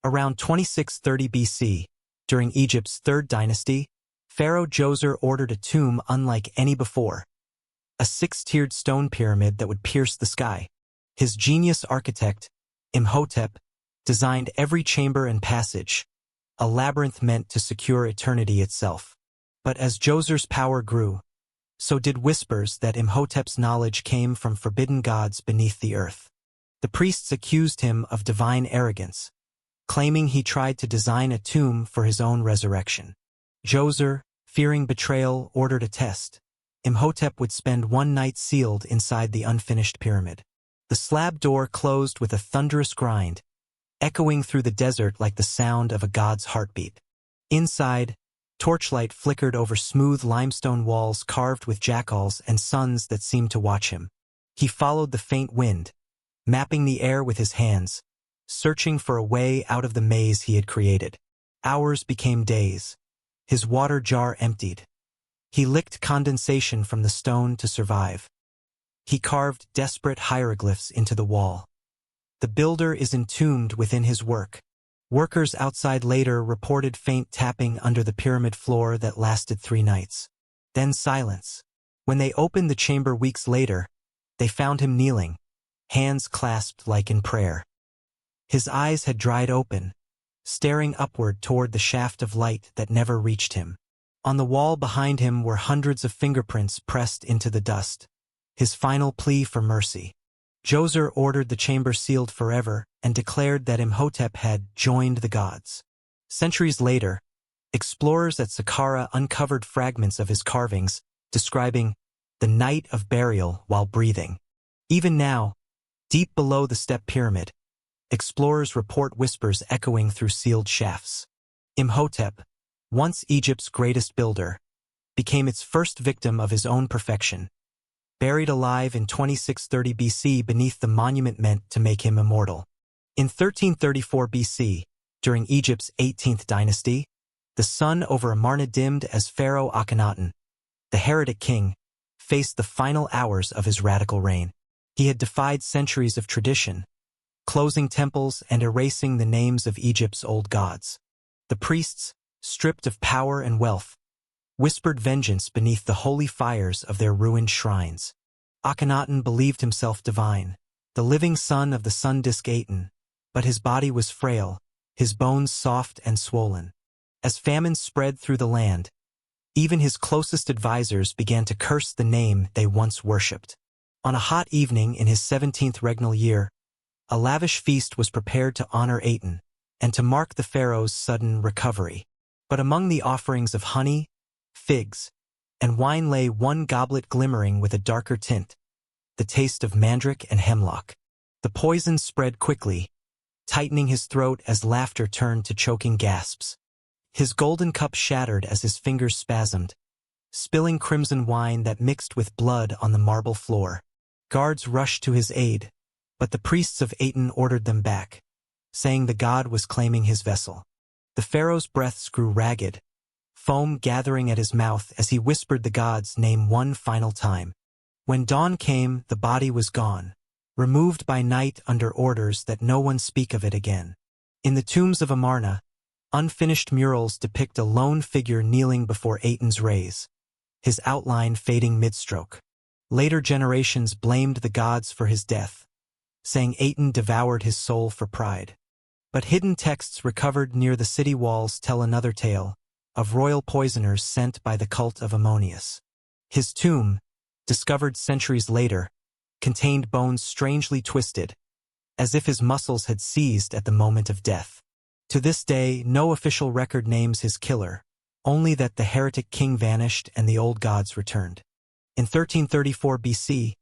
Around 2630 BC, during Egypt's third dynasty, Pharaoh Djoser ordered a tomb unlike any before. A six-tiered stone pyramid that would pierce the sky. His genius architect, Imhotep, designed every chamber and passage, a labyrinth meant to secure eternity itself. But as Djoser's power grew, so did whispers that Imhotep's knowledge came from forbidden gods beneath the earth. The priests accused him of divine arrogance, claiming he tried to design a tomb for his own resurrection. Djoser, fearing betrayal, ordered a test. Imhotep would spend one night sealed inside the unfinished pyramid. The slab door closed with a thunderous grind, echoing through the desert like the sound of a god's heartbeat. Inside, torchlight flickered over smooth limestone walls carved with jackals and suns that seemed to watch him. He followed the faint wind, mapping the air with his hands, searching for a way out of the maze he had created. Hours became days. His water jar emptied. He licked condensation from the stone to survive. He carved desperate hieroglyphs into the wall. The builder is entombed within his work. Workers outside later reported faint tapping under the pyramid floor that lasted 3 nights. Then silence. When they opened the chamber weeks later, they found him kneeling, hands clasped like in prayer. His eyes had dried open, staring upward toward the shaft of light that never reached him. On the wall behind him were hundreds of fingerprints pressed into the dust, his final plea for mercy. Djoser ordered the chamber sealed forever and declared that Imhotep had joined the gods. Centuries later, explorers at Saqqara uncovered fragments of his carvings, describing the night of burial while breathing. Even now, deep below the step pyramid, explorers report whispers echoing through sealed shafts. Imhotep, once Egypt's greatest builder, became its first victim of his own perfection. Buried alive in 2630 BC beneath the monument meant to make him immortal. In 1334 BC, during Egypt's 18th dynasty, the sun over Amarna dimmed as Pharaoh Akhenaten, the heretic king, faced the final hours of his radical reign. He had defied centuries of tradition, closing temples and erasing the names of Egypt's old gods. The priests, stripped of power and wealth, whispered vengeance beneath the holy fires of their ruined shrines. Akhenaten believed himself divine, the living son of the sun disk Aten, but his body was frail, his bones soft and swollen. As famine spread through the land, even his closest advisors began to curse the name they once worshipped. On a hot evening in his 17th regnal year, a lavish feast was prepared to honor Aten and to mark the pharaoh's sudden recovery. But among the offerings of honey, figs, and wine lay one goblet glimmering with a darker tint, the taste of mandrake and hemlock. The poison spread quickly, tightening his throat as laughter turned to choking gasps. His golden cup shattered as his fingers spasmed, spilling crimson wine that mixed with blood on the marble floor. Guards rushed to his aid, but the priests of Aten ordered them back, saying the god was claiming his vessel. The pharaoh's breaths grew ragged, foam gathering at his mouth as he whispered the god's name one final time. When dawn came, the body was gone, removed by night under orders that no one speak of it again. In the tombs of Amarna, unfinished murals depict a lone figure kneeling before Aten's rays, his outline fading mid-stroke. Later generations blamed the gods for his death, saying Aten devoured his soul for pride. But hidden texts recovered near the city walls tell another tale, of royal poisoners sent by the cult of Ammonius. His tomb, discovered centuries later, contained bones strangely twisted, as if his muscles had seized at the moment of death. To this day, no official record names his killer, only that the heretic king vanished and the old gods returned. In 1334 BC,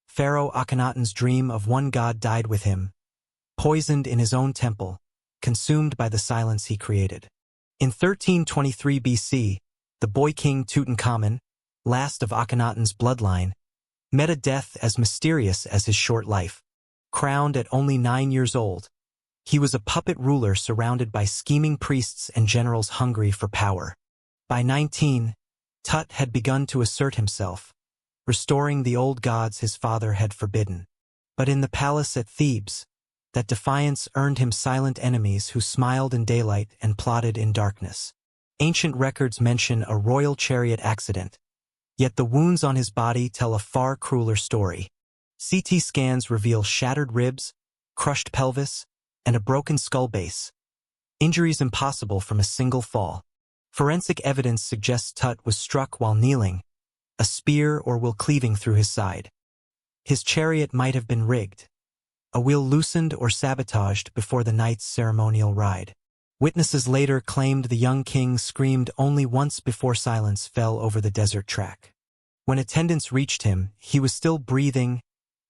Pharaoh Akhenaten's dream of one god died with him, poisoned in his own temple, consumed by the silence he created. In 1323 BC, the boy king Tutankhamun, last of Akhenaten's bloodline, met a death as mysterious as his short life. Crowned at only 9 years old, he was a puppet ruler surrounded by scheming priests and generals hungry for power. By 19, Tut had begun to assert himself, restoring the old gods his father had forbidden. But in the palace at Thebes, That defiance earned him silent enemies who smiled in daylight and plotted in darkness. Ancient records mention a royal chariot accident, yet the wounds on his body tell a far crueler story. CT scans reveal shattered ribs, crushed pelvis, and a broken skull base. Injuries impossible from a single fall. Forensic evidence suggests Tut was struck while kneeling, a spear or wheel cleaving through his side. His chariot might have been rigged, a wheel loosened or sabotaged before the night's ceremonial ride. Witnesses later claimed the young king screamed only once before silence fell over the desert track. When attendants reached him, he was still breathing,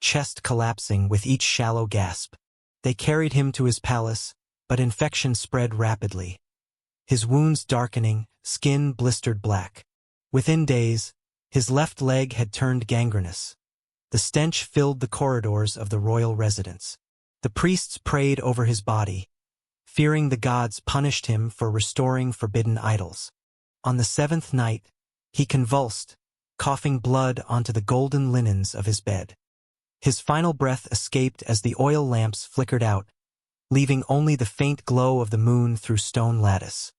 chest collapsing with each shallow gasp. They carried him to his palace, but infection spread rapidly. His wounds darkening, skin blistered black. Within days, his left leg had turned gangrenous. The stench filled the corridors of the royal residence. The priests prayed over his body, fearing the gods punished him for restoring forbidden idols. On the seventh night, he convulsed, coughing blood onto the golden linens of his bed. His final breath escaped as the oil lamps flickered out, leaving only the faint glow of the moon through stone lattice.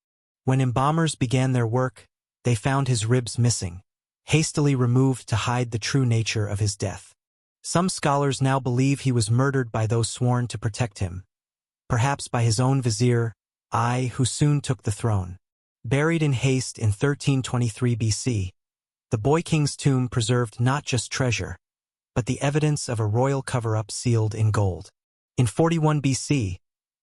When embalmers began their work, they found his ribs missing, hastily removed to hide the true nature of his death. Some scholars now believe he was murdered by those sworn to protect him, perhaps by his own vizier, Ai, who soon took the throne. Buried in haste in 1323 BC, the boy king's tomb preserved not just treasure, but the evidence of a royal cover-up sealed in gold. In 41 BC,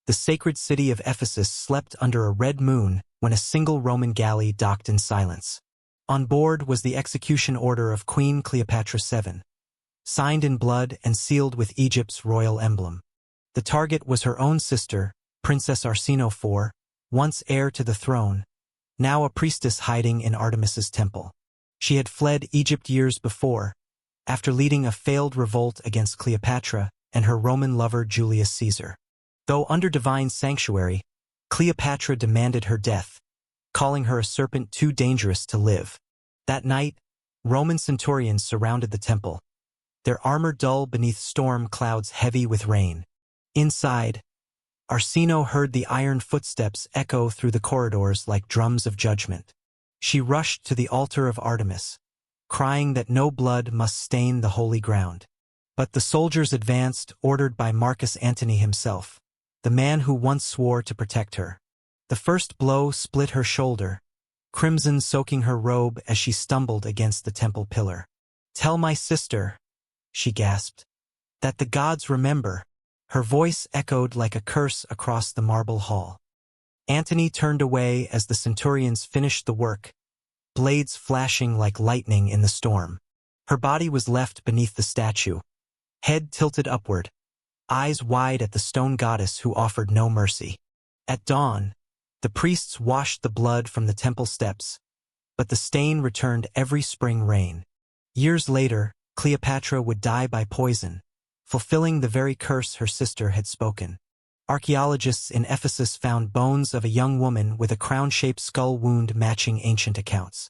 the sacred city of Ephesus slept under a red moon when a single Roman galley docked in silence. On board was the execution order of Queen Cleopatra VII, signed in blood and sealed with Egypt's royal emblem. The target was her own sister, Princess Arsinoe IV, once heir to the throne, now a priestess hiding in Artemis's temple. She had fled Egypt years before, after leading a failed revolt against Cleopatra and her Roman lover Julius Caesar. Though under divine sanctuary, Cleopatra demanded her death, calling her a serpent too dangerous to live. That night, Roman centurions surrounded the temple, their armor dull beneath storm clouds heavy with rain. Inside, Arsinoe heard the iron footsteps echo through the corridors like drums of judgment. She rushed to the altar of Artemis, crying that no blood must stain the holy ground. But the soldiers advanced, ordered by Marcus Antony himself, the man who once swore to protect her. The first blow split her shoulder, crimson soaking her robe as she stumbled against the temple pillar. "Tell my sister," she gasped, "that the gods remember." Her voice echoed like a curse across the marble hall. Antony turned away as the centurions finished the work, blades flashing like lightning in the storm. Her body was left beneath the statue, head tilted upward, eyes wide at the stone goddess who offered no mercy. At dawn, the priests washed the blood from the temple steps, but the stain returned every spring rain. Years later, Cleopatra would die by poison, fulfilling the very curse her sister had spoken. Archaeologists in Ephesus found bones of a young woman with a crown-shaped skull wound matching ancient accounts.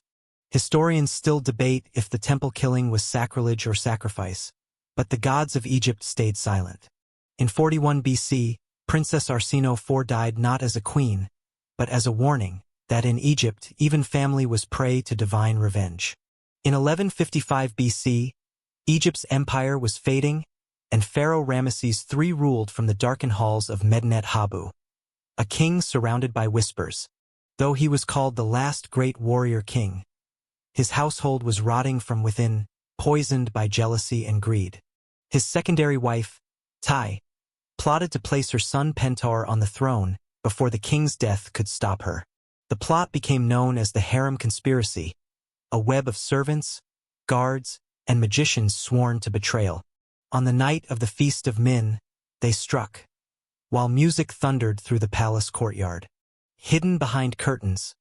Historians still debate if the temple killing was sacrilege or sacrifice, but the gods of Egypt stayed silent. In 41 BC, Princess Arsinoe IV died not as a queen, but as a warning that in Egypt even family was prey to divine revenge. In 1155 BC, Egypt's empire was fading, and Pharaoh Rameses III ruled from the darkened halls of Medinet Habu, a king surrounded by whispers. Though he was called the last great warrior king, his household was rotting from within, poisoned by jealousy and greed. His secondary wife, Tai, plotted to place her son Pentar on the throne before the king's death could stop her. The plot became known as the harem conspiracy, a web of servants, guards, and magicians sworn to betrayal. On the night of the Feast of Min, they struck, while music thundered through the palace courtyard. Hidden behind curtains,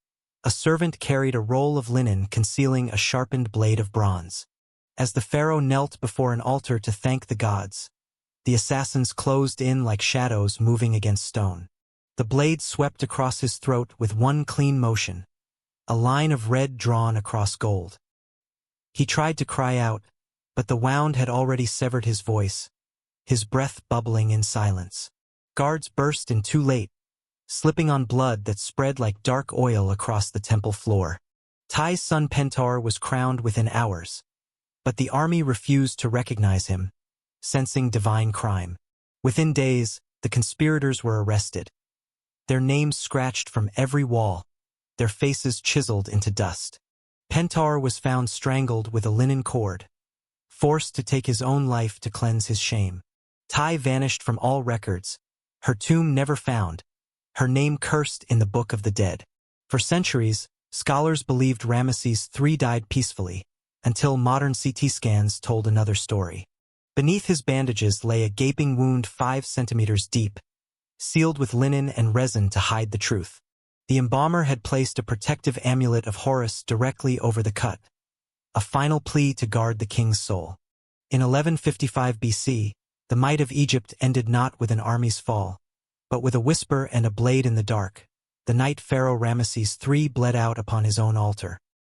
a servant carried a roll of linen concealing a sharpened blade of bronze. As the pharaoh knelt before an altar to thank the gods, the assassins closed in like shadows moving against stone. The blade swept across his throat with one clean motion, a line of red drawn across gold. He tried to cry out, but the wound had already severed his voice, his breath bubbling in silence. guards burst in too late, slipping on blood that spread like dark oil across the temple floor. Tai's son Pentar was crowned within hours, but the army refused to recognize him, sensing divine crime. Within days, the conspirators were arrested, their names scratched from every wall, their faces chiseled into dust. Pentar was found strangled with a linen cord, forced to take his own life to cleanse his shame. Tai vanished from all records, her tomb never found, her name cursed in the Book of the Dead. For centuries, scholars believed Rameses III died peacefully, until modern CT scans told another story. Beneath his bandages lay a gaping wound 5 centimeters deep, sealed with linen and resin to hide the truth. The embalmer had placed a protective amulet of Horus directly over the cut, a final plea to guard the king's soul. In 1155 BC, the might of Egypt ended not with an army's fall, but with a whisper and a blade in the dark. The night Pharaoh Rameses III bled out upon his own altar.